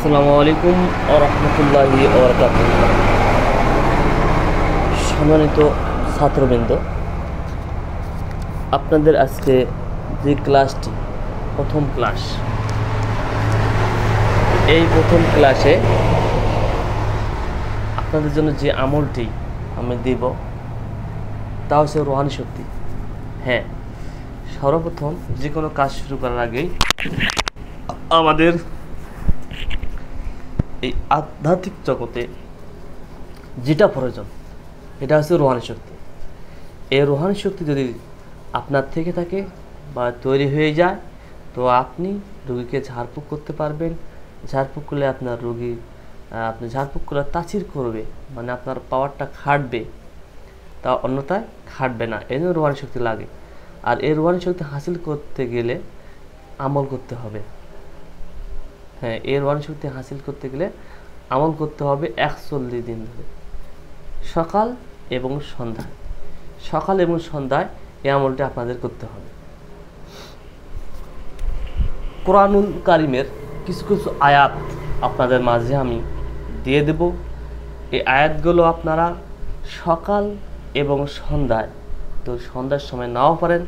আসসালামু আলাইকুম ওয়া রাহমাতুল্লাহি ওয়া বারাকাতুহু। সম্মানিত ছাত্রবৃন্দ, আপনাদের আজকে যে ক্লাসটি প্রথম ক্লাস, এই প্রথম ক্লাসে আপনাদের জন্য যে আমলটি আমি দেব তা হচ্ছে রুহানি শক্তি। হ্যাঁ, সর্বপ্রথম যে কোনো কাজ শুরু করার আগেই আমাদের এই আধ্যাত্মিক জগতে যেটা প্রয়োজন এটা হচ্ছে রুহানি শক্তি। এই রুহানি শক্তি যদি আপনার থেকে থাকে বা তৈরি হয়ে যায় তো আপনি রোগীকে ঝাড়ফুঁক করতে পারবেন। ঝাড়ফুঁক করলে আপনার রোগী আপনি ঝাড়ফুঁক করলে তাসির করবে, মানে আপনার পাওয়ারটা খাটবে, তা অন্যথায় খাটবে না। এই জন্য রুহানি শক্তি লাগে। আর এই রুহানি শক্তি হাসিল করতে গেলে আমল করতে হবে। হ্যাঁ, এই রুহানি শক্তি হাসিল করতে গেলে আমল করতে হবে 41 দিন ধরে, সকাল এবং সন্ধ্যায়। সকাল এবং সন্ধ্যায় এই আমলটি আপনাদের করতে হবে। কোরআনুল কারিমের কিছু কিছু আয়াত আপনাদের মাঝে আমি দিয়ে দেব। এই আয়াতগুলো আপনারা সকাল এবং সন্ধ্যায়, তো সন্ধ্যার সময় নাও পারেন,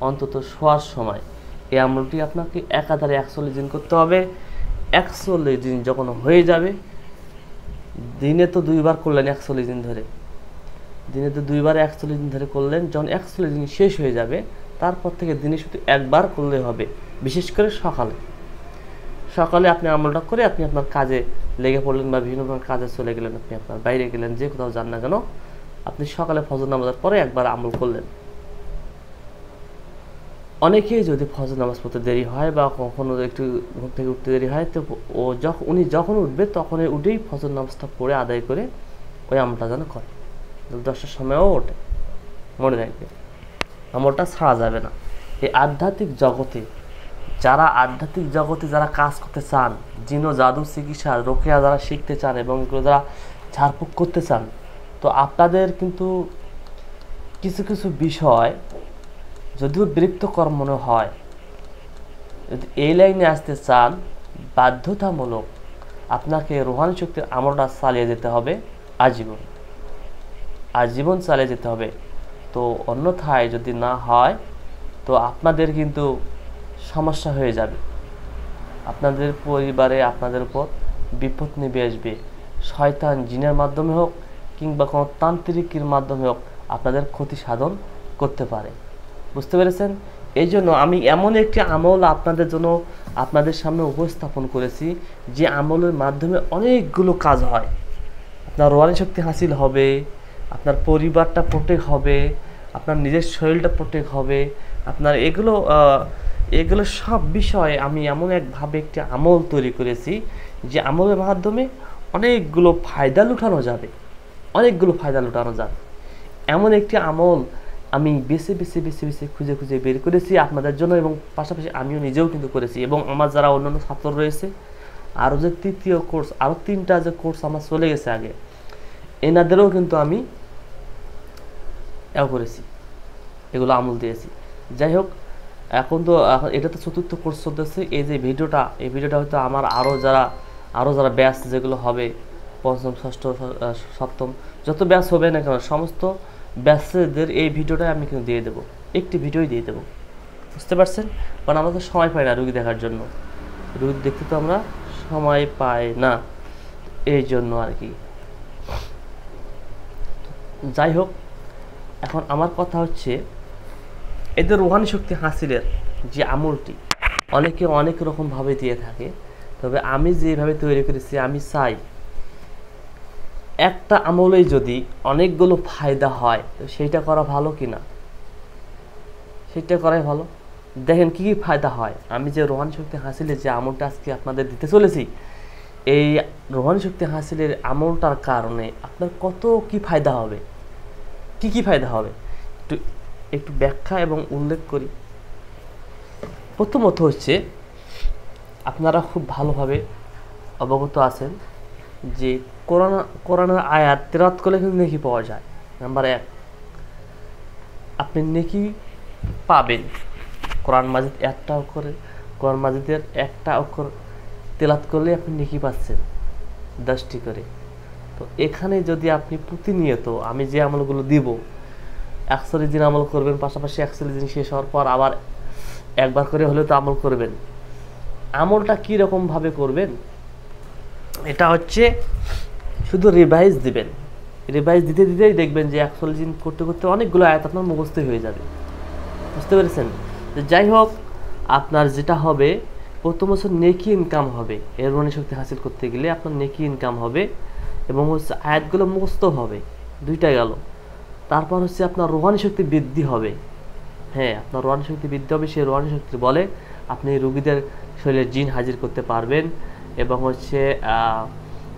অন্তত শোয়ার সময় এই আমলটি আপনাকে একাধারে 41 দিন করতে হবে। 41 দিন যখন হয়ে যাবে, দিনে তো 2 বার করলেন 41 দিন ধরে, দিনে তো 2 বার 41 দিন ধরে করলেন, যখন 41 দিন শেষ হয়ে যাবে তারপর থেকে দিনে শুধু একবার করলে হবে। বিশেষ করে সকালে সকালে আপনি আমলটা করে আপনি আপনার কাজে লেগে পড়লেন বা বিভিন্ন কাজে চলে গেলেন, আপনি আপনার বাইরে গেলেন, যে কোথাও যান না কেন, আপনি সকালে ফজর নামাজের পরে একবার আমল করলেন। অনেকেই যদি ফজর নামাজ পড়তে দেরি হয় বা কখনো একটু ঘুম থেকে উঠতে দেরি হয়, তো উনি যখন উঠবে তখন উঠেই ফজর নামাজটা পড়ে আদায় করে ওই আমলটা যেন করে। 10টার সময়ও ওঠে, মনে রাখবে আমলটা ছাড়া যাবে না। এই আধ্যাত্মিক জগতে যারা কাজ করতে চান, জিন ও জাদু চিকিৎসা রোকেয়া যারা শিখতে চান এবং এগুলো যারা ঝাড়ফুঁক করতে চান, তো আপনাদের কিন্তু কিছু কিছু বিষয় যদিও বিরক্তকর মনে হয়, যদি এই লাইনে আসতে চান বাধ্যতামূলক আপনাকে রুহানি শক্তির আমলটা চালিয়ে যেতে হবে আজীবন চালিয়ে যেতে হবে। তো অন্যথায় যদি না হয় তো আপনাদের কিন্তু সমস্যা হয়ে যাবে, আপনাদের পরিবারে আপনাদের উপর বিপদ নেমে আসবে। শয়তান জিনের মাধ্যমে হোক কিংবা কোনো তান্ত্রিকের মাধ্যমে হোক আপনাদের ক্ষতি সাধন করতে পারে। বুঝতে পেরেছেন? এই জন্য আমি এমন একটি আমল আপনাদের জন্য আপনাদের সামনে উপস্থাপন করেছি যে আমলের মাধ্যমে অনেকগুলো কাজ হয়। আপনার রুহানি শক্তি হাসিল হবে, আপনার পরিবারটা প্রোটেক্ট হবে, আপনার নিজের শরীরটা প্রোটেক্ট হবে, আপনার এগুলো সব বিষয়ে আমি এমন একভাবে একটি আমল তৈরি করেছি যে আমলের মাধ্যমে অনেকগুলো ফায়দা লুটানো যাবে। এমন একটি আমল আমি বেছে খুঁজে বের করেছি আপনাদের জন্য, এবং পাশাপাশি আমিও নিজেও কিন্তু করেছি, এবং আমার যারা অন্যান্য ছাত্র রয়েছে আরও যে তৃতীয় কোর্স, আরও 3টা যে কোর্স আমার চলে গেছে আগে, এনাদেরও কিন্তু আমি করেছি, এগুলো আমল দিয়েছি। যাই হোক, এখন এটা তো 4র্থ কোর্স চলতেছে। এই যে ভিডিওটা হয়তো আমার আরও যারা ব্যাচ যেগুলো হবে 5ম 6ষ্ঠ 7ম যত ব্যাচ হবে না কেন, সমস্ত ব্যাচদের এই ভিডিওটাই আমি কিন্তু দিয়ে দেবো, একটি ভিডিওই দিয়ে দেবো। বুঝতে পারছেন? কারণ আমরা তো সময় পাই না রুগী দেখার জন্য, রুগী দেখতে তো আমরা সময় পাই না, এই জন্য আর কি। যাই হোক, এখন আমার কথা হচ্ছে এদের রুহানি শক্তি হাসিলের যে আমলটি অনেকে অনেক রকমভাবে দিয়ে থাকে, তবে আমি যেভাবে তৈরি করেছি, আমি চাই একটা আমলেই যদি অনেকগুলো ফায়দা হয় তো সেইটা করা ভালো কি না, সেটা করাই ভালো। দেখেন কি কি ফায়দা হয়। আমি যে রুহানি শক্তি হাসিলের যে আমলটা আজকে আপনাদের দিতে চলেছি, এই রুহানি শক্তি হাসিলের আমলটার কারণে আপনার কত কি ফায়দা হবে, কি ফায়দা হবে একটু ব্যাখ্যা এবং উল্লেখ করি। প্রথমত হচ্ছে, আপনারা খুব ভালোভাবে অবগত আছেন যে কোরআনের আয়াত তেলাওয়াত করলে কিন্তু নেকি পাওয়া যায়। নাম্বার 1, আপনি নেকি পাবেন। কোরআন মাজিদের একটা অক্ষর তেলাওয়াত করলে আপনি নেকি পাচ্ছেন 10টি করে। তো এখানে যদি আপনি প্রতিনিয়ত আমি যে আমলগুলো দিব 41 দিন আমল করবেন, পাশাপাশি 41 দিন শেষ হওয়ার পর আবার একবার করে হলেও তো আমল করবেন। আমলটা কীরকমভাবে করবেন, এটা হচ্ছে শুধু রিভাইজ দিবেন। রিভাইজ দিতে দিতেই দেখবেন যে 41 দিন করতে করতে অনেকগুলো আয়াত আপনার মুখস্থ হয়ে যাবে। বুঝতে পেরেছেন? যাই হোক, আপনার যেটা হবে প্রথম বছর নেকি ইনকাম হবে। এর রুহানি শক্তি হাসিল করতে গেলে আপনার নেকি ইনকাম হবে এবং হচ্ছে আয়াতগুলো মুখস্থ হবে, দুইটা গেল। তারপর হচ্ছে আপনার রুহানি শক্তি বৃদ্ধি হবে। হ্যাঁ, আপনার রুহানি শক্তি বৃদ্ধি হবে। সেই রুহানি শক্তি বলে আপনি রোগীদের শরীরে জিন হাজির করতে পারবেন এবং হচ্ছে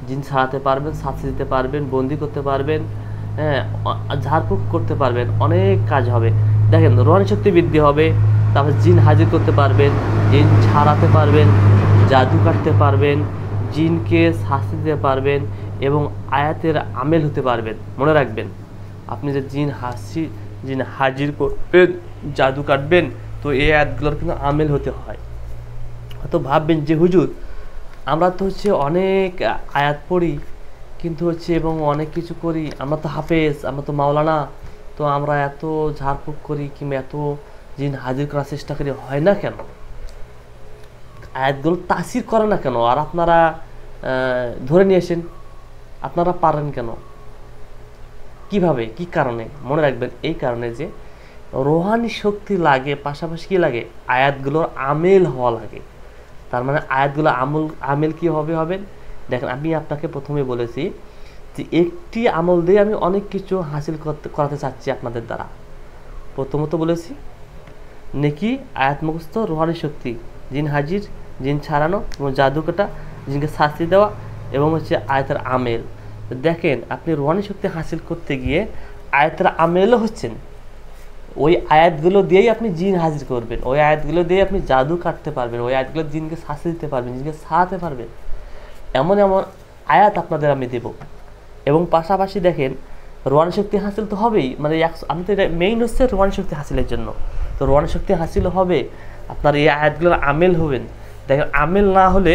জিন ছাড়াতে পারবেন, শাস্তি দিতে পারবেন, বন্দি করতে পারবেন, হ্যাঁ, ঝাড়ফুঁক করতে পারবেন, অনেক কাজ হবে। দেখেন, রুহানি শক্তি বৃদ্ধি হবে, তারপর জিন হাজির করতে পারবেন, জিন ছাড়াতে পারবেন, জাদু কাটতে পারবেন, জিনকে শাস্তি দিতে পারবেন এবং আয়াতের আমেল হতে পারবেন। মনে রাখবেন, আপনি যে জিন হাজির করবেন, জাদু কাটবেন, তো এই আয়াতগুলোর কিন্তু আমেল হতে হয়। হয়তো ভাববেন যে হুজুর আমরা তো হচ্ছে অনেক আয়াত পড়ি কিন্তু হচ্ছে এবং অনেক কিছু করি, আমরা তো হাফেজ, আমরা তো মাওলানা, তো আমরা এত ঝাড়ফুঁক করি কিংবা এত জিন হাজির করার চেষ্টা করি, হয় না কেন? আয়াতগুলো তাসির করে না কেন? আর আপনারা ধরে নিয়ে আসেন, আপনারা পারেন কেন? কিভাবে, কি কারণে? মনে রাখবেন, এই কারণে যে রোহানি শক্তি লাগে, পাশাপাশি কি লাগে, আয়াতগুলোর আমেল হওয়া লাগে। তার মানে আয়াতগুলো আমেল কি হবে? দেখেন, আমি আপনাকে প্রথমে বলেছি যে একটি আমল দিয়ে আমি অনেক কিছু হাসিল করাতে চাচ্ছি আপনাদের দ্বারা। প্রথমত বলেছি নেকি, আয়াত মুখস্থ, রোহানি শক্তি, জিন হাজির, জিন ছাড়ানো এবং জাদু কাটা, জিনকে শাস্তি দেওয়া এবং হচ্ছে আয়াতের আমেল। দেখেন, আপনি রোহানি শক্তি হাসিল করতে গিয়ে আয়াতের আমেলও হচ্ছেন। ওই আয়াতগুলো দিয়েই আপনি জিন হাজির করবেন, ওই আয়াতগুলো দিয়ে আপনি জাদু কাটতে পারবেন, ওই আয়াতগুলো জিনকে শাস্তি দিতে পারবেন, জিনকে ছাড়াতে পারবেন। এমন এমন আয়াত আপনাদের আমি দেব। এবং পাশাপাশি দেখেন, রোহানি শক্তি হাসিল তো হবেই, মানে আমি তো এটা মেইন হচ্ছে রোহানি শক্তি হাসিলের জন্য। তো রোহানি শক্তি হাসিল হবে, আপনার এই আয়াতগুলোর আমেল হবেন। দেখেন, আমেল না হলে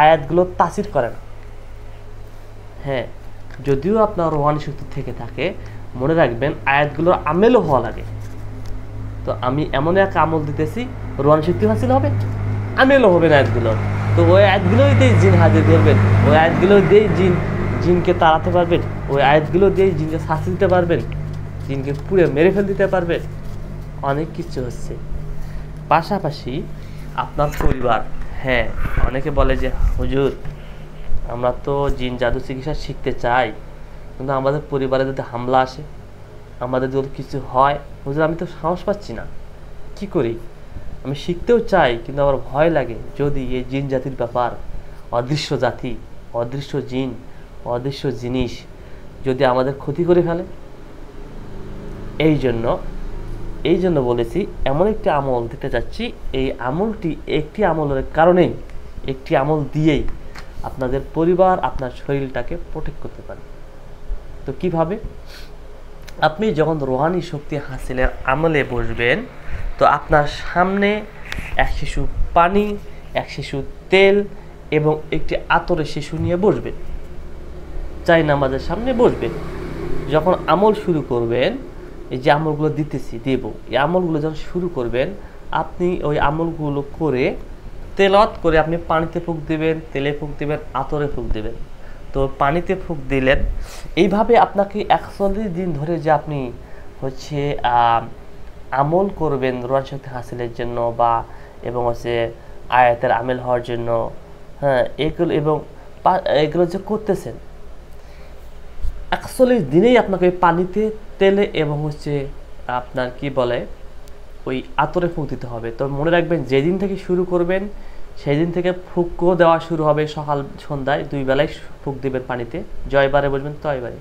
আয়াতগুলো তাসির করে না। হ্যাঁ, যদিও আপনার রোহানি শক্তি থেকে থাকে, মনে রাখবেন আয়াতগুলোর আমেলও হওয়া লাগে। তো আমি এমন এক আমল দিতেছি, রোহানি শক্তি হাসিল হবে, আমেলও হবে না আয়াতগুলোর। তো ওই আয়াতগুলোই দিয়ে জিন হাজির করবেন, ওই আয়াতগুলো দিয়েই জিনকে তাড়াতে পারবেন, ওই আয়াতগুলো দিয়েই জিনকে শাস্তি দিতে পারবেন, জিনকে পুড়ে মেরে ফেল দিতে পারবেন। অনেক কিছু হচ্ছে। পাশাপাশি আপনার পরিবার, হ্যাঁ, অনেকে বলে যে হুজুর আমরা তো জিন জাদু চিকিৎসা শিখতে চাই, কিন্তু আমাদের পরিবারে যদি হামলা আসে, আমাদের যদি কিছু হয়, হুজুর আমি তো সাহস পাচ্ছি না, কি করি? আমি শিখতেও চাই কিন্তু আমার ভয় লাগে, যদি এই জিন জাতির ব্যাপার, অদৃশ্য জাতি, অদৃশ্য জিন, অদৃশ্য জিনিস যদি আমাদের ক্ষতি করে ফেলে। এই জন্য বলেছি এমন একটি আমল দিতে যাচ্ছি, এই আমলটি একটি আমলের কারণেই, একটি আমল দিয়েই আপনাদের পরিবার, আপনার শরীরটাকে প্রোটেক্ট করতে পারে। তো কিভাবে? আপনি যখন রোহানি শক্তি হাসিলের আমলে বসবেন, তো আপনার সামনে এক শিশু পানি, এক শিশু তেল এবং একটি আতরের শিশু নিয়ে বসবেন, চাই নামাজের সামনে বসবেন। যখন আমল শুরু করবেন, এই যে আমলগুলো দেব, এই আমলগুলো যখন শুরু করবেন, আপনি ওই আমলগুলো করে তেলাওয়াত করে আপনি পানিতে ফুঁক দিবেন, তেলে ফুঁক দিবেন, আতরে ফুঁক দিবেন। তো পানিতে ফুঁক দিলেন, এইভাবে আপনাকে 41 দিন ধরে যে আপনি হচ্ছে আমল করবেন রোহানি শক্তি হাসিলের জন্য বা এবং হচ্ছে আয়াতের আমেল হওয়ার জন্য, হ্যাঁ, এগুলো যে করতেছেন 41 দিনেই আপনাকে পানিতে, তেলে এবং হচ্ছে আপনার কি বলে ওই আতরে ফুঁক দিতে হবে। তো মনে রাখবেন, যেদিন থেকে শুরু করবেন সেই দিন থেকে ফুঁকও দেওয়া শুরু হবে। সকাল সন্ধ্যায় 2 বেলায় ফুঁক দিবেন পানিতে, জয়বারে বসবেন তয়বারে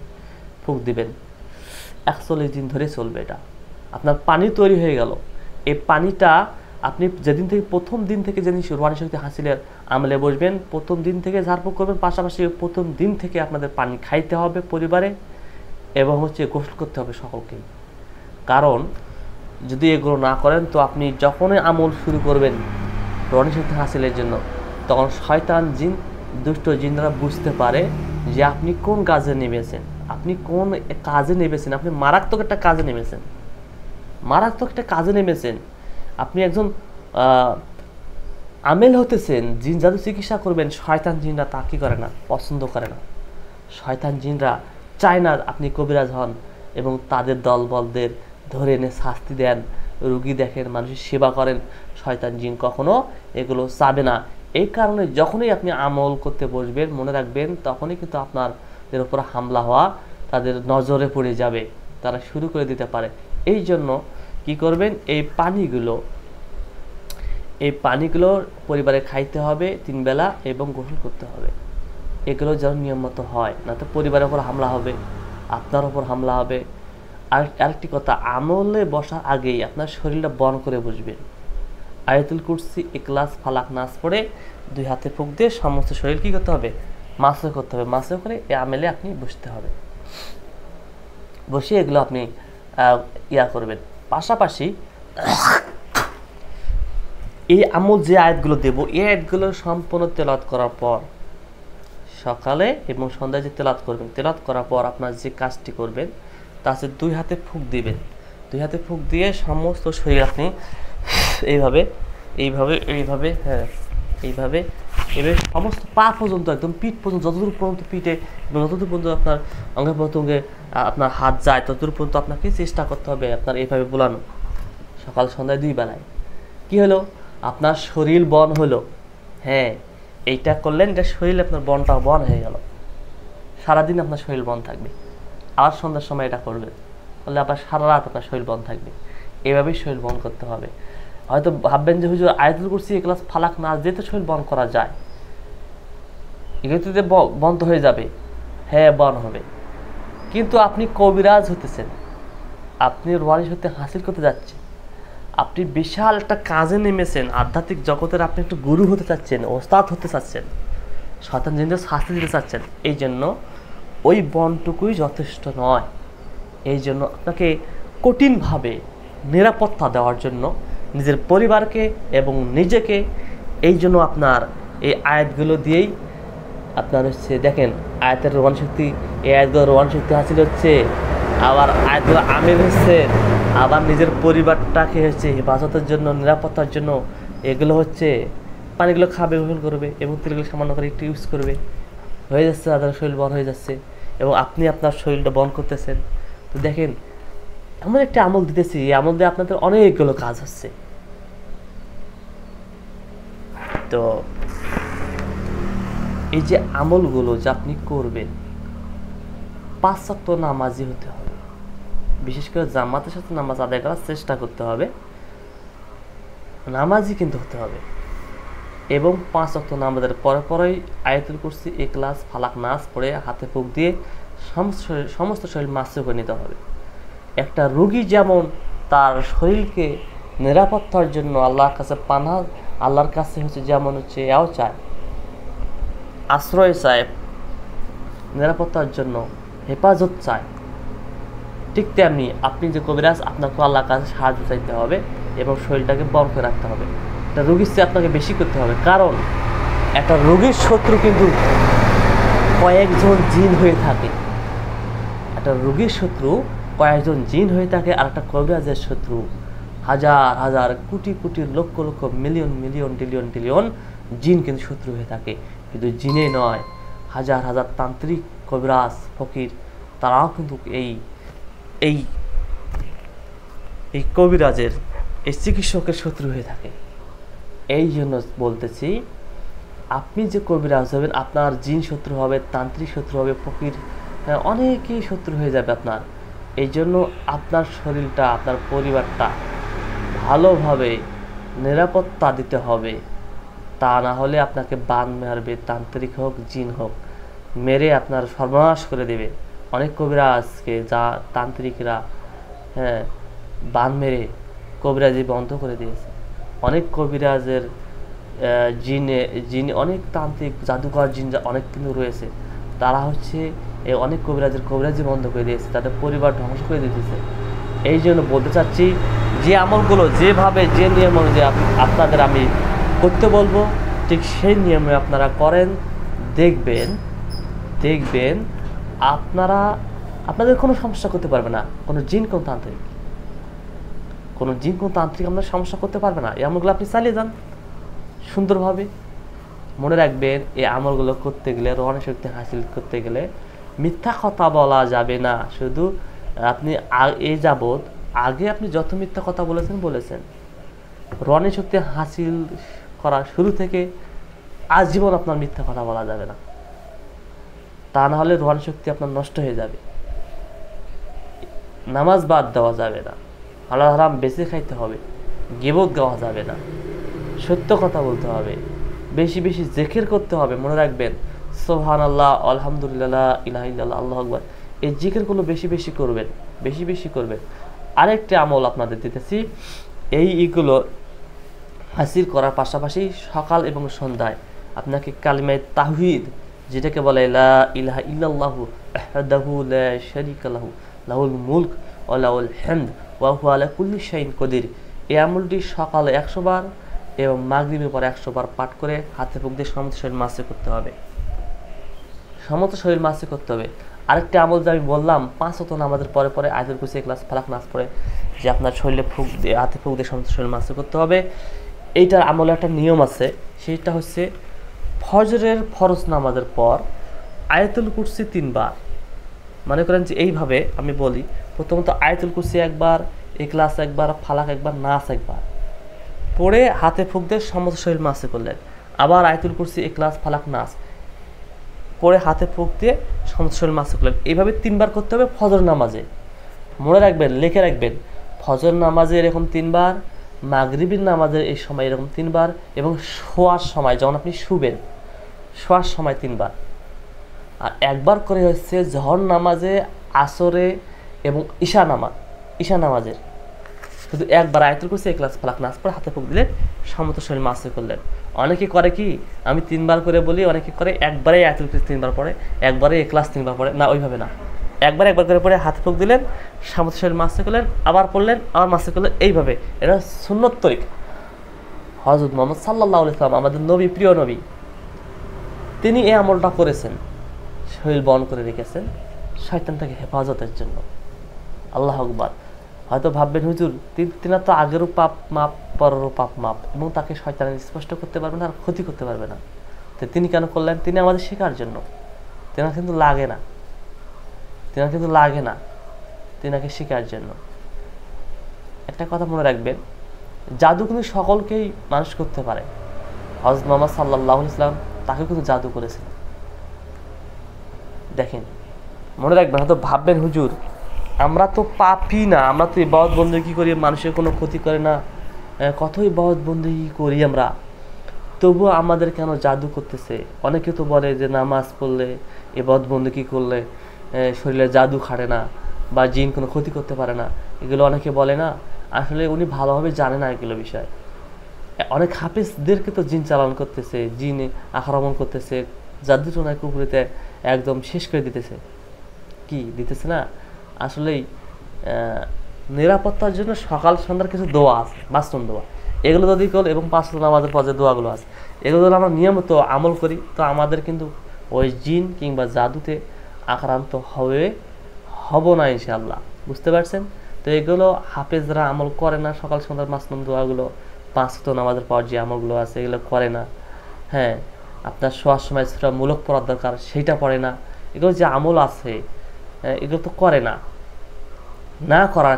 ফুঁক দিবেন। 41 দিন ধরে চলবে এটা। আপনার পানি তৈরি হয়ে গেল। এই পানিটা আপনি যেদিন থেকে, প্রথম দিন থেকে যেদিন রোহানি শক্তি হাসিলের আমলে বসবেন, প্রথম দিন থেকে ঝাড়ফুঁক করবেন, পাশাপাশি প্রথম দিন থেকে আপনাদের পানি খাইতে হবে পরিবারে এবং হচ্ছে গোসল করতে হবে সকলকেই। কারণ যদি এগুলো না করেন, তো আপনি যখনই আমল শুরু করবেন রোহানি শক্তি হাসিলের জন্য, তখন শয়তান জিন, দুষ্ট জিনরা বুঝতে পারে যে আপনি কোন কাজে নেমেছেন, আপনি কোন কাজে নেমেছেন, আপনি মারাত্মক একটা কাজে নেমেছেন, মারাত্মক একটা কাজে নেমেছেন। আপনি একজন আমেল হতেছেন, জিন জাদু চিকিৎসা করবেন, শয়তান জিনরা তা কি করে না, পছন্দ করে না। শয়তান জিনরা চায় না আপনি কবিরাজ হন এবং তাদের দলবলদের ধরে এনে শাস্তি দেন, রুগী দেখেন, মানুষের সেবা করেন। শয়তান জিন কখনো এগুলো চাবে না। এই কারণে যখনই আপনি আমল করতে বসবেন, মনে রাখবেন তখনই কিন্তু আপনাদের উপর হামলা হওয়া তাদের নজরে পড়ে যাবে, তারা শুরু করে দিতে পারে। এই জন্য কি করবেন, এই পানিগুলো পরিবারে খাইতে হবে 3 বেলা এবং গোসল করতে হবে। এগুলো যেন নিয়ম মতো হয়, না তো পরিবারের উপর হামলা হবে, আপনার উপর হামলা হবে। আরেকটি কথা, আমলে বসার আগেই আপনার শরীরটা বন করে বসবেন। আয়াতুল কুরসি, ইখলাস, ফালাক, নাস পড়ে 2 হাতে ফুঁক দিয়ে সমস্ত শরীর কি করতে হবে, মাসে করতে হবে। মাসে করে এই আমেলে আপনি বসতে হবে, বসে এগুলো আপনি করবেন। পাশাপাশি এই আমল যে আয়াতগুলো দেব, এই আয়াতগুলো সম্পূর্ণ তেলাওয়াত করার পর, সকালে এবং সন্ধ্যায় যে তেলাওয়াত করবেন, তেলাওয়াত করার পর আপনার যে কাজটি করবেন তা হচ্ছে 2 হাতে ফুঁক দিবেন। 2 হাতে ফুঁক দিয়ে সমস্ত শরীর আপনি এইভাবে সমস্ত পা পর্যন্ত, একদম পিঠ পর্যন্ত, যতদূর পর্যন্ত পিঠে এবং যতদূর পর্যন্ত আপনার অঙ্গে প্রত্যঙ্গে আপনার হাত যায়, ততদূর পর্যন্ত আপনাকে চেষ্টা করতে হবে আপনার এইভাবে বোলানো, সকাল সন্ধ্যায় 2 বেলায়। কি হলো, আপনার শরীর বন হলো। হ্যাঁ, এইটা করলেন, এটা শরীর আপনার বনটা বন হয়ে গেল, সারাদিন আপনার শরীর বন থাকবে। আবার সন্ধ্যার সময় এটা করবেন, তাহলে আপনার সারা রাত আপনার শরীর বন থাকবে। এইভাবেই শরীর বন করতে হবে। হয়তো ভাববেন যে হুজুর আয়াতুল কুরসি, ইখলাস, ফালাক, নাস দিয়ে তো শরীর বন করা যায়, এগুলোতে বন্ধ হয়ে যাবে। হ্যাঁ, বন হবে, কিন্তু আপনি কবিরাজ হতেছেন, আপনি ওয়ারিশ হতে হাসিল করতে যাচ্ছেন, আপনি বিশাল একটা কাজে নেমেছেন, আধ্যাত্মিক জগতের আপনি একটু গুরু হতে চাচ্ছেন, ওস্তাদ হতে চাচ্ছেন, শয়তান জিনদের শাস্তি দিতে চাচ্ছেন। এই জন্য ওই বনটুকুই যথেষ্ট নয়। এই জন্য আপনাকে কঠিনভাবে নিরাপত্তা দেওয়ার জন্য নিজের পরিবারকে এবং নিজেকে, এই জন্য আপনার এই আয়াতগুলো দিয়েই আপনার হচ্ছে, দেখেন আয়াতের রোহান শক্তি, এই আয়াতগুলো রোহান শক্তি হাসিল হচ্ছে, আবার আয়াতগুলো আমির হচ্ছে, আবার নিজের পরিবারটাকে হচ্ছে হেফাজতের জন্য, নিরাপত্তার জন্য এগুলো হচ্ছে। পানিগুলো খাবে, গোসল করবে এবং তেলগুলো সামান্য করে একটু ইউজ করবে, হয়ে যাচ্ছে তাদের শরীর বন হয়ে যাচ্ছে এবং আপনি আপনার শরীরটা বন করতেছেন। তো দেখেন, এমন একটা আমল দিতেছি, এই আমল দিয়ে আপনাদের অনেকগুলো কাজ হচ্ছে। তো এই যে আমলগুলো যে আপনি করবেন, 5 ওয়াক্ত নামাজি হতে হবে, বিশেষ করে জামাতের সাথে নামাজ আদায় করার চেষ্টা করতে হবে, নামাজি কিন্তু হতে হবে। এবং 5 ওয়াক্ত নামাজের পরে পরেই আয়াতুল কুরসি, ইখলাস, ফালাক, নাস পড়ে হাতে ফুঁক দিয়ে সমস্ত শরীর মাসে করে নিতে হবে। একটা রোগী যেমন তার শরীরকে নিরাপত্তার জন্য আল্লাহর কাছে আল্লাহর কাছে হচ্ছে যেমন হচ্ছে এও চায়, আশ্রয় চায়, নিরাপত্তার জন্য হেফাজত চায়, ঠিক তেমনি আপনি যে কবিরাজ, আপনাকে আল্লাহর কাছে সাহায্য চাইতে হবে এবং শরীরটাকে বন করে রাখতে হবে। একটা রোগীর চেয়ে আপনাকে বেশি করতে হবে, কারণ একটা রোগীর শত্রু কিন্তু কয়েকজন জিন হয়ে থাকে। একটা রোগীর শত্রু কয়েকজন জিন হয়ে থাকে, আর একটা কবিরাজের শত্রু হাজার হাজার, crore crore, lakh lakh, million million, trillion trillion জিন কিন্তু শত্রু হয়ে থাকে। কিন্তু জিনে নয়, হাজার হাজার তান্ত্রিক, কবিরাজ, ফকির, তারাও কিন্তু এই কবিরাজের, এই চিকিৎসকের শত্রু হয়ে থাকে। এই জন্য বলতেছি, আপনি যে কবিরাজ হবেন, আপনার জিন শত্রু হবে, তান্ত্রিক শত্রু হবে, ফকির, অনেকেই শত্রু হয়ে যাবে আপনার। এই জন্য আপনার শরীরটা, আপনার পরিবারটা ভালোভাবে নিরাপত্তা দিতে হবে, তা না হলে আপনাকে বান মারবে, তান্ত্রিক হোক, জিন হোক, মেরে আপনার সর্বনাশ করে দেবে। অনেক কবিরাজকে যা তান্ত্রিকরা বান মেরে কবিরাজি বন্ধ করে দিয়েছে। অনেক কবিরাজের জিনে অনেক তান্ত্রিক, জাদুকর জিন অনেক কিন্তু রয়েছে, তারা হচ্ছে অনেক কবিরাজের কবিরাজি বন্ধ করে দিয়েছে, তাদের পরিবার ধ্বংস করে দিতেছে। এই জন্য বলতে চাচ্ছি, যে আমলগুলো যেভাবে যে নিয়ম অনুযায়ী আপনাদের আমি করতে বলবো, ঠিক সেই নিয়মে আপনারা করেন, দেখবেন আপনাদের কোনো সমস্যা করতে পারবে না, কোনো জিন কোনো তান্ত্রিক আপনার সমস্যা করতে পারবে না। এই আমলগুলো আপনি চালিয়ে যান সুন্দরভাবে। মনে রাখবেন, এই আমলগুলো করতে গেলে, রোহানি শক্তি হাসিল করতে গেলে মিথ্যা কথা বলা যাবে না। শুধু আপনি আগে আপনি যত মিথ্যা কথা বলেছেন, রোহানি শক্তি হাসিল করা শুরু থেকে আজীবন আপনার মিথ্যা কথা বলা যাবে না, তা না হলে রোহানি শক্তি আপনার নষ্ট হয়ে যাবে। নামাজ বাদ দেওয়া যাবে না, হালাল হারাম বেশি খাইতে হবে, গীবত গাওয়া যাবে না, সত্য কথা বলতে হবে, বেশি বেশি জিকির করতে হবে। মনে রাখবেন, সুবহানাল্লাহ, আলহামদুলিল্লাহ, ইলাহা ইল্লাল্লাহ, আল্লাহু আকবার, এই জিকিরগুলো বেশি বেশি করবেন। আরেকটি আমল আপনাদের দিতেছি, এইগুলো হাসিল করার পাশাপাশি সকাল এবং সন্ধ্যায় আপনাকে কালিমায়ে তাওহীদ, যেটাকে বলে লা ইলাহা ইল্লাল্লাহু ওয়াহদাহু লা শারীকা লাহু লাহুল মুলক ওয়া লাহুল হামদ ওয়া হুয়া আলা কুল্লি শাইইন কদির, এই আমলটি সকালে 100 বার এবং মাগরিবের পরে 100 বার পাঠ করে হাতে ফুঁক দিয়ে সমস্ত শরীর মাসে করতে হবে। আরেকটি আমল যে আমি বললাম, 5 ওয়াক্ত নামাজের পরে আয়াতুল কুরসি, ইখলাস, ফালাক, নাস পড়ে যে আপনার শরীরে হাতে ফুঁক দিয়ে সমস্ত শরীর মাসে করতে হবে। এইটার আমলে একটা নিয়ম আছে, সেটা হচ্ছে ফজরের ফরজ নামাজের পর আয়াতুল কুরসি 3 বার। মনে করেন যে এইভাবে আমি বলি, প্রথমত আয়াতুল কুরসি 1 বার, ইখলাস 1 বার, ফালাক 1 বার, নাস 1 বার পড়ে হাতে ফুঁক দিয়ে সমস্ত শরীর মাসে করলেন। আবার আয়াতুল কুরসি, ইখলাস, ফালাক, নাস পড়ে হাতে ফুঁক দিয়ে সমস্ত শরীর মাসে করলেন। এইভাবে 3 বার করতে হবে ফজর নামাজে। মনে রাখবেন, লিখে রাখবেন, ফজর নামাজে এরকম 3 বার, মাগরিবের নামাজের এই সময় এরকম 3 বার, এবং শোয়ার সময় যখন আপনি শোয়ার সময় 3 বার। আর 1 বার করে হচ্ছে জহর নামাজে, আসরে এবং ঈশা নামাজের শুধু 1 বার আয়াতুল কুরসি, ইখলাস, ফালাক, নাস পড়ে হাতে ফুঁক দিলেন, সমস্ত শরীর মাসে করলেন। অনেকে করে কি, আমি 3 বার করে বলি, অনেকে করে একবারে আয়াতুল কুরসি 3 বার পড়ে, একবারে ইখলাস 3 বার পড়ে। না, ওইভাবে না, একবার করে পড়ে হাতে ফুঁক দিলেন, সমস্ত শরীর মাসে করলেন, আবার পড়লেন, আবার মাসে করলেন, এইভাবে। এটা সুন্নত তরিকা। হযরত মুহাম্মদ সাল্লাল্লাহু আলাইহি ওয়াসাল্লাম, আমাদের নবী, প্রিয় নবী, তিনি এই আমলটা করেছেন, শরীর বন্ধ করে রেখেছেন শয়তান থেকে হেফাজতের জন্য। আল্লাহু আকবার। হয়তো ভাববেন, হুজুর তিনার তো আগেরও পাপ মাপ, পরেরও পাপ মাপ, এবং তাকে শয়তান স্পষ্ট করতে পারবে না আর ক্ষতি করতে পারবে না। তো তিনি কেন করলেন? তিনি আমাদের শেখার জন্য। তেনার কিন্তু লাগে না, তেনাকে শেখার জন্য। একটা কথা মনে রাখবেন, জাদু কিন্তু সকলকেই মানুষ করতে পারে। হযরত মুহাম্মদ সাল্লাল্লাহু আলাইহি ওয়াসাল্লাম তাকে কিন্তু জাদু করেছিলেন। দেখেন, মনে রাখবেন, হয়তো ভাববেন, হুজুর আমরা তো পাপী না, আমরা তো ইবাদত বন্দেগী করি, মানুষের কোনো ক্ষতি করে না, কত ইবাদত বন্দেগী করি আমরা, তবুও আমাদের কেন জাদু করতেছে? অনেকে তো বলে যে নামাজ পড়লে, ইবাদত বন্দেগী করলে শরীরে জাদু খাটে না বা জিন কোনো ক্ষতি করতে পারে না, এগুলো অনেকে বলে না। আসলে উনি ভালোভাবে জানে না এগুলো বিষয়। অনেক হাফেজদেরকে তো জিন চালান করতেছে, জিন আক্রমণ করতেছে, জাদু টোনায় কুকুরিতে একদম শেষ করে দিতেছে না। আসলেই নিরাপত্তার জন্য সকাল সন্ধ্যার কিছু দোয়া আছে, বাস্তব দোয়া, এগুলো যদি করি, এবং 5 ওয়াক্ত নামাজের পর যে দোয়াগুলো আছে, এগুলো যদি আমরা নিয়মিত আমল করি, তো আমাদের কিন্তু ওই জিন কিংবা জাদুতে আক্রান্ত হব না ইনশাআল্লাহ। বুঝতে পারছেন? তো এগুলো হাফেজরা আমল করে না, সকাল সন্ধ্যার মাসনুম দোয়াগুলো, 5 ওয়াক্ত নামাজের পর যে আমলগুলো আছে এগুলো করে না। হ্যাঁ, আপনার শোয়ার সময় সূরা মুলক পড়ার দরকার, সেইটা পড়ে না। এগুলো যে আমল আছে এগুলো তো করে না। না করার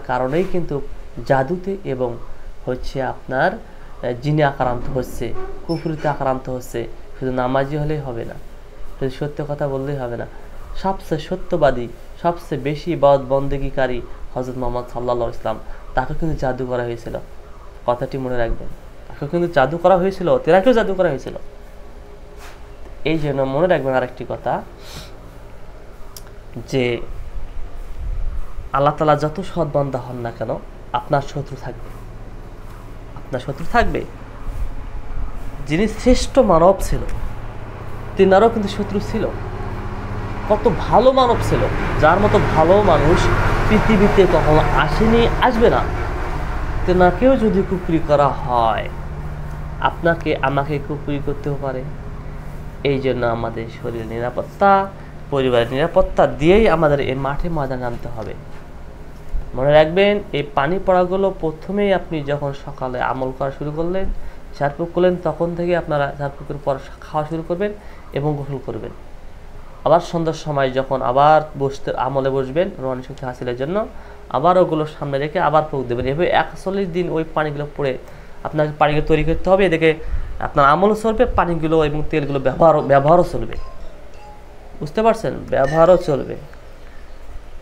কারণেই কিন্তু জাদুতে এবং হচ্ছে আপনার জিনে আক্রান্ত হচ্ছে, কুফরিতে আক্রান্ত হচ্ছে। শুধু নামাজি হলেই হবে না, শুধু সত্য কথা বললেই হবে না। সবচেয়ে সত্যবাদী, সবচেয়ে বেশি ইবাদত বন্দেগীকারী হযরত মুহাম্মদ সাল্লাল্লাহু আলাইহি ওয়াসাল্লাম, তাকে কিন্তু জাদু করা হয়েছিল। কথাটি মনে রাখবেন, তাকে কিন্তু জাদু করা হয়েছিল, তেনাকেও জাদু করা হয়েছিল। এই জন্য মনে রাখবেন আরেকটি কথা, যে আল্লাহ তাআলা যত সৎ বান্দা হন না কেন, আপনার শত্রু থাকবে। যিনি শ্রেষ্ঠ মানব ছিল, তিনারও কিন্তু শত্রু ছিল। কত ভালো মানব ছিল, যার মতো ভালো মানুষ পৃথিবীতে কখনো আসেনি, আসবে না। তেনাকেও যদি কুফরি করা হয়, আপনাকে আমাকে উপকারী করতেও পারে। এই জন্য আমাদের শরীরের নিরাপত্তা, পরিবারের নিরাপত্তা দিয়েই আমাদের এই মাঠে ময়দানে নামতে হবে। মনে রাখবেন, এই পানি পড়াগুলো প্রথমেই আপনি যখন সকালে আমল করা শুরু করলেন, ঝাড়ফুঁক করলেন, তখন থেকে আপনারা ঝাড়ফুঁকের পর খাওয়া শুরু করবেন এবং গোসল করবেন। আবার সন্ধ্যার সময় যখন আবার আমলে বসবেন রোহানি শক্তি হাসিলের জন্য, আবার ওগুলো সামনে রেখে আবার ফুঁক দেবেন। এভাবে 41 দিন ওই পানিগুলো পড়ে আপনাকে পানিগুলো তৈরি করতে হবে। এদিকে আপনার আমলও চলবে, পানিগুলো এবং তেলগুলো ব্যবহারও চলবে। বুঝতে পারছেন? ব্যবহারও চলবে।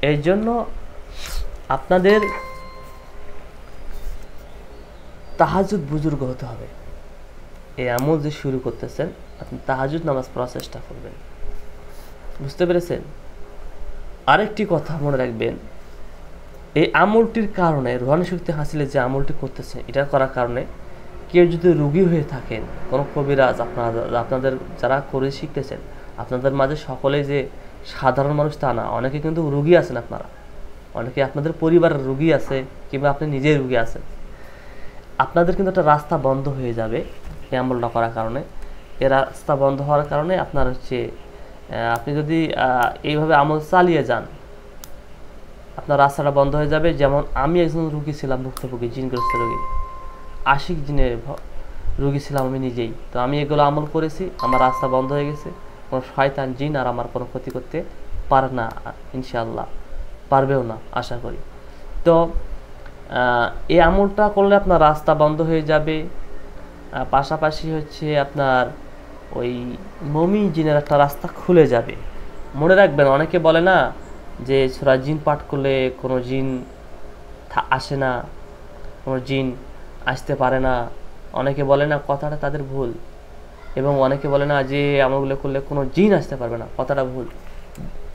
এই জন্য আপনাদের তাহাজ্জুদ বুজুর্গ হতে হবে। এই আমল যে শুরু করতেছেন, আপনি তাহাজ্জুদ নামাজ পড়ার চেষ্টা করবেন। বুঝতে পেরেছেন? আরেকটি কথা মনে রাখবেন, এই আমলটির কারণে রোহানি শক্তি হাসিলে যে আমলটি করতেছে, এটা করার কারণে কেউ যদি রোগী হয়ে থাকেন, কোনো কবিরাজ আপনাদের যারা করে শিখতেছেন, আপনাদের মাঝে সকলেই যে সাধারণ মানুষ তা না, অনেকে কিন্তু রোগী আছেন। অনেকে আপনাদের পরিবারের রোগী আছে, কিংবা আপনি নিজেই রোগী আছেন। আপনাদের কিন্তু একটা রাস্তা বন্ধ হয়ে যাবে এই আমলটা করার কারণে। এই রাস্তা বন্ধ হওয়ার কারণে আপনার আপনি যদি এইভাবে আমল চালিয়ে যান, আপনার রাস্তাটা বন্ধ হয়ে যাবে। যেমন আমি একজন রোগী ছিলাম, ভুক্তভোগী, জিনগ্রস্ত রোগী, আশিক জিনের রোগী ছিলাম আমি নিজেই। তো আমি এগুলো আমল করেছি, আমার রাস্তা বন্ধ হয়ে গেছে। কোনো শয়তান জিন আর আমার কোনো ক্ষতি করতে পারে না, ইনশাআল্লাহ পারবেও না, আশা করি। তো এই আমলটা করলে আপনার রাস্তা বন্ধ হয়ে যাবে। পাশাপাশি আপনার ওই মমি জিনের একটা রাস্তা খুলে যাবে। মনে রাখবেন, অনেকে বলে না যে সূরা জিন পাঠ করলে কোনো জিন আসে না, কোনো জিন আসতে পারে না। অনেকে বলে না, কথাটা তাদের ভুল। এবং অনেকে বলে না যে আমলগুলো করলে কোনো জিন আসতে পারবে না, কথাটা ভুল।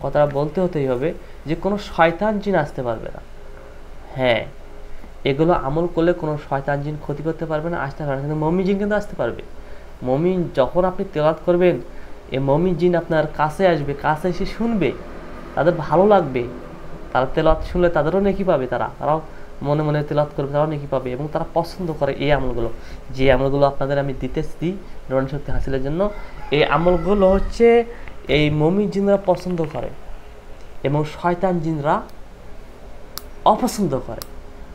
কথাটা বলতে হতেই হবে যে কোনো শয়তান জিন আসতে পারবে না। হ্যাঁ, এগুলো আমল করলে কোনো শয়তান জিন ক্ষতি করতে পারবে না, আসতে পারবে না, কিন্তু মমি জিন কিন্তু আসতে পারবে। মমিন যখন আপনি তেলাওয়াত করবেন, এই মমি জিন আপনার কাছে আসবে, কাছে এসে শুনবে, তাদের ভালো লাগবে। তারা তেলাওয়াত শুনলে তাদেরও নেকি পাবে, তারাও মনে মনে তেলাওয়াত করবে, তারাও নেকি পাবে। এবং তারা পছন্দ করে এই আমলগুলো, যে আমলগুলো আপনাদের আমি দিতেছি রোহানি শক্তি হাসিলের জন্য। এই আমলগুলো এই মমি জিনরা পছন্দ করে এবং শয়তান জিনরা অপছন্দ করে।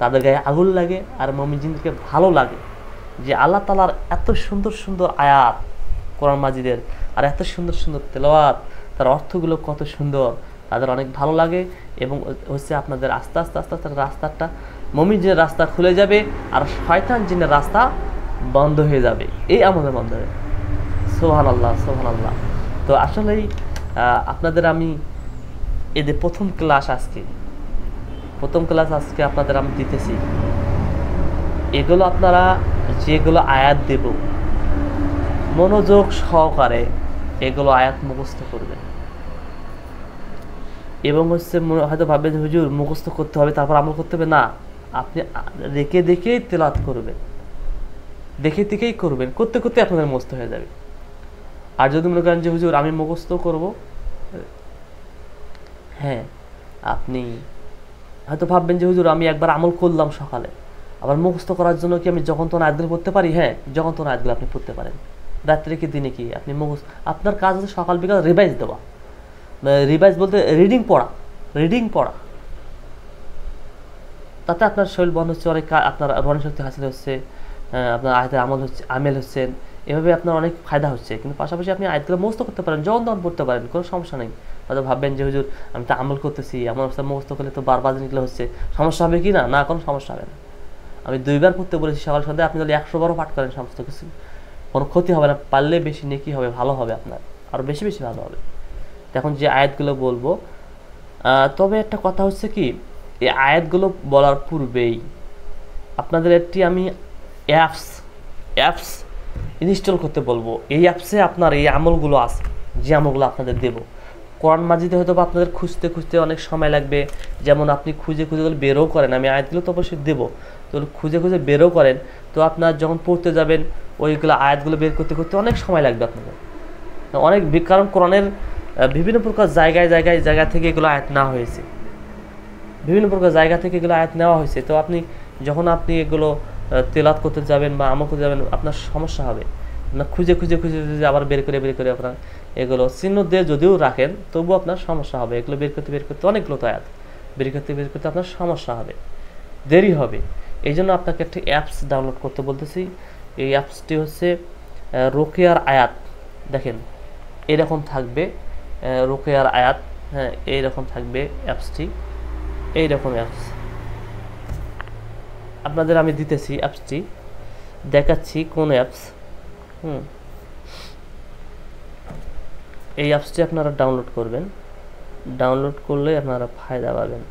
তাদের গায়ে আগুন লাগে, আর মমি জিনকে ভালো লাগে যে আল্লাহ তাআলার এত সুন্দর সুন্দর আয়াত কোরআন মাজিদের, আর এত সুন্দর সুন্দর তেলাওয়াত, তার অর্থগুলো কত সুন্দর, তাদের অনেক ভালো লাগে। এবং আপনাদের আস্তে আস্তে আস্তে আস্তে রাস্তাটা, মমি জিনের রাস্তা খুলে যাবে, আর শয়তান জিনের রাস্তা বন্ধ হয়ে যাবে এই আমাদের মাধ্যমে। সুবহানাল্লাহ, সুবহানাল্লাহ। তো আসলেই আপনাদের আমি এদের প্রথম ক্লাস আজকে আপনাদের আমি দিতেছি। এগুলো আপনারা যেগুলো আয়াত দেব, মনোযোগ সহকারে এগুলো আয়াত মুখস্থ করবেন। এবং হয়তো ভাববেন যে হুজুর মুখস্থ করতে হবে তারপর আমল করতে হবে, না, আপনি দেখে দেখেই তেলাওয়াত করবেন, দেখে দেখেই করবেন, করতে করতে আপনাদের মুখস্থ হয়ে যাবে। আর যদি মনে করেন যে হুজুর আমি মুখস্থ করব, হ্যাঁ, আপনি হয়তো ভাববেন যে হুজুর আমি একবার আমল করলাম সকালে, আবার মুখস্থ করার জন্য কি আমি যখন তখন আয়াতগুলো পড়তে পারি? হ্যাঁ, যখন তখন আয়াতগুলো আপনি পড়তে পারেন। রাত্রে কি দিনে কি আপনি আপনার কাজ হচ্ছে সকাল বিকাল রিভাইজ দেওয়া। রিভাইজ বলতে রিডিং পড়া। তাতে আপনার শরীর বন্ধ হচ্ছে, অনেক আপনার রোহানি শক্তি হাসিল হচ্ছে, আপনার আয়াতের আমেল হচ্ছেন, এভাবে আপনার অনেক ফায়দা হচ্ছে। কিন্তু পাশাপাশি আপনি আয়াতগুলো মুখস্থ করতে পারেন, যখন তখন পড়তে পারেন, কোনো সমস্যা নেই। হয়তো ভাববেন যে হুজুর আমি তো আমল করতেছি, আমার অবস্থা মুখস্থ করলে তো বারবার নিকলে হচ্ছে, সমস্যা হবে কি না? না, কোনো সমস্যা হবে না। আমি 2 বার পড়তে বলেছি সকাল সন্ধ্যায়, আপনি যদি 100 বারও পাঠ করেন সমস্ত কিছু, কোনো ক্ষতি হবে না। পারলে বেশি নেকি হবে, ভালো হবে, আপনার আরও বেশি বেশি ভালো হবে। এখন যে আয়াতগুলো বলবো, তবে একটা কথা হচ্ছে কি, এই আয়াতগুলো বলার পূর্বেই আপনাদের একটি আমি অ্যাপস ইনস্টল করতে বলবো। এই অ্যাপসে আপনার এই আমলগুলো আছে, যে আমলগুলো আপনাদের দেবো। কোরআন মাজিদে হয়তো আপনাদের খুঁজতে খুঁজতে অনেক সময় লাগবে, যেমন আপনি খুঁজে বেরও করেন, আমি আয়াতগুলো তো অবশ্যই দেবো, তো খুঁজে বেরও করেন, তো আপনার যখন পড়তে যাবেন ওইগুলো আয়াতগুলো বের করতে করতে অনেক সময় লাগবে আপনাদের, কারণ কোরআনের বিভিন্ন প্রকার জায়গা থেকে এগুলো আয়াত নেওয়া হয়েছে, বিভিন্ন প্রকার জায়গা থেকে এগুলো আয়াত নেওয়া হয়েছে। তো যখন আপনি এগুলো তেলাওয়াত করতে যাবেন বা আমল করতে যাবেন, আপনার সমস্যা হবে না। খুঁজে খুঁজে খুঁজে খুঁজে আবার বের করে আপনার এগুলো চিহ্ন দিয়ে যদিও রাখেন তবুও আপনার সমস্যা হবে। এগুলো বের করতে অনেকগুলো তো আয়াত বের করতে আপনার সমস্যা হবে, দেরি হবে। এই জন্য আপনাকে একটা অ্যাপস ডাউনলোড করতে বলতেছি। এই অ্যাপসটি হচ্ছে রোকেয়ার আয়াত। দেখেন এরকম থাকবে রোকেয়ার আয়াত, হ্যাঁ এইরকম থাকবে অ্যাপসটি, এইরকম অ্যাপস আপনাদের আমি দিতেছি। অ্যাপসটি দেখাচ্ছি কোন অ্যাপস। এই অ্যাপসটি আপনারা ডাউনলোড করবেন, ডাউনলোড করলে আপনারা ফায়দা পাবেন।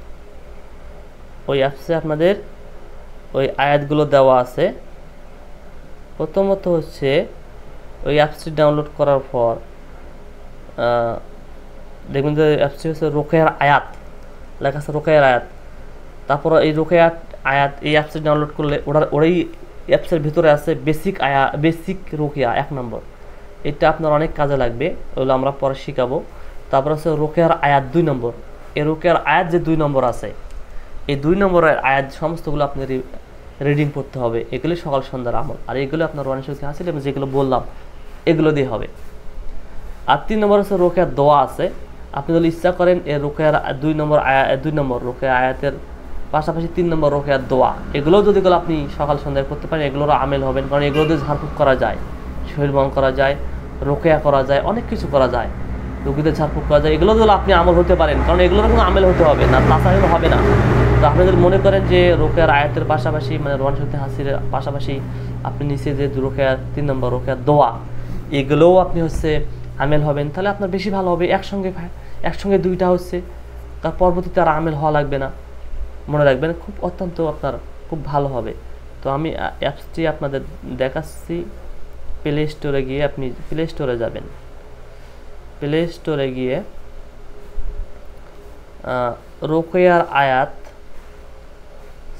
ওই অ্যাপসে আপনাদের ওই আয়াতগুলো দেওয়া আছে। প্রথমত হচ্ছে ওই অ্যাপসটি ডাউনলোড করার পর দেখবেন যে অ্যাপসটি হচ্ছে রোকেয়ার আয়াত লেখা আছে, রোকেয়ার আয়াত। তারপর এই রোকেয়ার আয়াত এই অ্যাপসটি ডাউনলোড করলে ওই অ্যাপসের ভিতরে আছে বেসিক রোকেয়া 1 নম্বর। এটা আপনার অনেক কাজে লাগবে, ওগুলো আমরা পরে শিখাবো। তারপর আছে রোকেয়ার আয়াত 2 নম্বর। এই রোকেয়ার আয়াত যে 2 নম্বর আছে, এই 2 নম্বরের আয়াত সমস্তগুলো আপনি রিডিং করতে হবে। এগুলি সকাল সন্ধ্যার আমল, আর এগুলো আপনার রোহানি শক্তি হাসিল আমি যেগুলো বললাম এগুলো দিয়ে হবে। আর 3 নম্বর হচ্ছে রোকেয়ার দোয়া আছে। আপনি যদি ইচ্ছা করেন এই রোকেয়ার 2 নম্বর রোকেয়া আয়াতের পাশাপাশি 3 নম্বর রোকেয়ার দোয়া, এগুলোও যদি আপনি সকাল সন্ধ্যায় করতে পারেন এগুলোরও আমেল হবেন। কারণ এগুলো দিয়ে ঝাড়ফুঁক করা যায়, শরীর বহন করা যায়, রোকেয়া করা যায়, অনেক কিছু করা যায়, রোগীদের ঝাড়ফুঁক করা যায়। এগুলো যদি আপনি আমল হতে পারেন, কারণ এগুলোর কোনো আমেল হতে হবে না, তাছাড়া হবে না। তো আপনি যদি মনে করেন যে রোকেয়ার আয়াতের পাশাপাশি মানে রোহানি শক্তি হাসির পাশাপাশি আপনি নিচে যে রোকেয়ার 3 নম্বর রোকেয়ার দোয়া এগুলোও আপনি হচ্ছে আমেল হবেন, তাহলে আপনার বেশি ভালো হবে। একসঙ্গে 2টা হচ্ছে, তার পরবর্তীতে আর আমেল হওয়া লাগবে না। মনে রাখবেন খুব অত্যন্ত আপনার খুব ভালো হবে। তো আমি অ্যাপসটি আপনাদের দেখাচ্ছি। প্লে স্টোরে গিয়ে আপনি প্লে স্টোরে যাবেন, প্লে স্টোরে গিয়ে রোকেয়ার আয়াত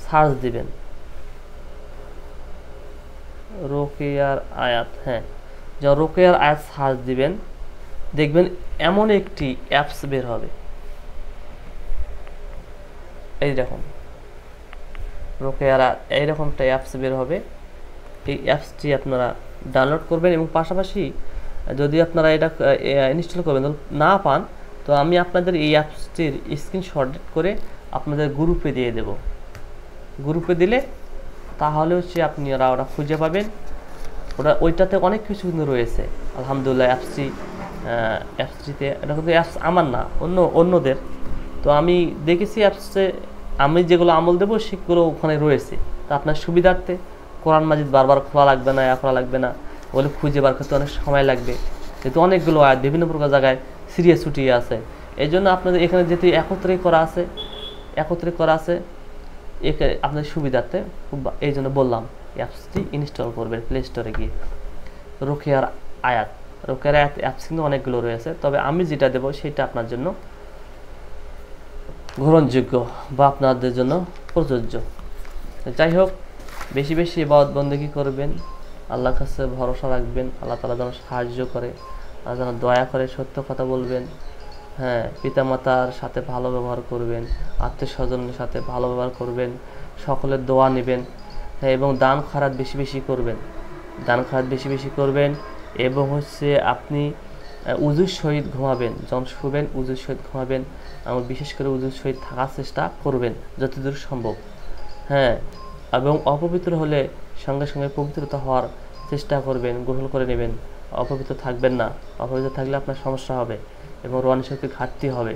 সার্চ দিবেন, রোকেয়ার আয়াত, হ্যাঁ যখন রোকেয়ার আয়াত সার্চ দিবেন দেখবেন এমন একটি অ্যাপস বের হবে। এই দেখুন রোকেয়ার এইরকম একটা অ্যাপস বের হবে। এই অ্যাপসটি আপনারা ডাউনলোড করবেন এবং পাশাপাশি যদি আপনারা এটা ইনস্টল করবেন না পান, তো আমি আপনাদের এই অ্যাপসটির স্ক্রিনশট করে আপনাদের গ্রুপে দিয়ে দেব। গ্রুপে দিলে তাহলে হচ্ছে আপনারা ওটা খুঁজে পাবেন। ওইটাতে অনেক কিছু কিন্তু রয়েছে আলহামদুলিল্লাহ। অ্যাপসটিতে এটা কিন্তু অ্যাপস আমার না, অন্যদের। তো আমি দেখেছি অ্যাপসে আমি যেগুলো আমল দেবো সেগুলো ওখানে রয়েছে। তো আপনার সুবিধার্থে কোরআন মাজিদ বারবার খোলা লাগবে না, খোলা লাগবে না, ওগুলো খুঁজে বার করতে অনেক সময় লাগবে, যেহেতু অনেকগুলো আয়াত বিভিন্ন প্রকার জায়গায় সিরিয়াস ছুটিয়ে আছে। এই জন্য আপনাদের এখানে যেহেতু একত্রে করা আছে আপনাদের সুবিধার্থে এই জন্য বললাম অ্যাপসটি ইনস্টল করবেন প্লে স্টোরে গিয়ে। রোকেয়ার আয়াত অ্যাপস কিন্তু অনেকগুলো রয়েছে, তবে আমি যেটা দেবো সেটা আপনার জন্য গ্রহণযোগ্য বা আপনাদের জন্য প্রযোজ্য। যাই হোক, বেশি বেশি ইবাদত বন্দেগী করবেন, আল্লাহর কাছে ভরসা রাখবেন, আল্লাহ তাআলা যেন সাহায্য করে, আল্লাহ যেন দয়া করে, সত্য কথা বলবেন, হ্যাঁ পিতামাতার সাথে ভালো ব্যবহার করবেন, আত্মীয় স্বজনের সাথে ভালো ব্যবহার করবেন, সকলের দোয়া নেবেন, হ্যাঁ এবং দান খয়রাত বেশি বেশি করবেন এবং হচ্ছে আপনি উযুর সহিত ঘুমাবেন, যখন শুবেন উযুর সহিত ঘুমাবেন, এবং বিশেষ করে উযুর সহিত থাকার চেষ্টা করবেন যতদূর সম্ভব, হ্যাঁ এবং অপবিত্র হলে সঙ্গে সঙ্গে পবিত্রতা হওয়ার চেষ্টা করবেন, গ্রহণ করে নেবেন, অপবিত্র থাকবেন না। অপবিত্র থাকলে আপনার সমস্যা হবে এবং রোহানি শক্তির ঘাটতি হবে,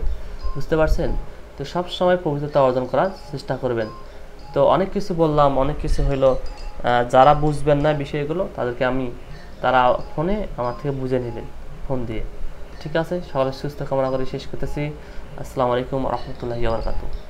বুঝতে পারছেন? তো সব সময় পবিত্রতা অর্জন করার চেষ্টা করবেন। তো অনেক কিছু বললাম, অনেক কিছু হইলো, যারা বুঝবেন না বিষয়গুলো তারা ফোনে আমার থেকে বুঝে নেবেন ফোন দিয়ে। ঠিক আছে, সবাই সুস্থ কামনা করে শেষ করতেছি। আসসালামু আলাইকুম ওয়া রাহমাতুল্লাহি ওয়া বারাকাতুহু।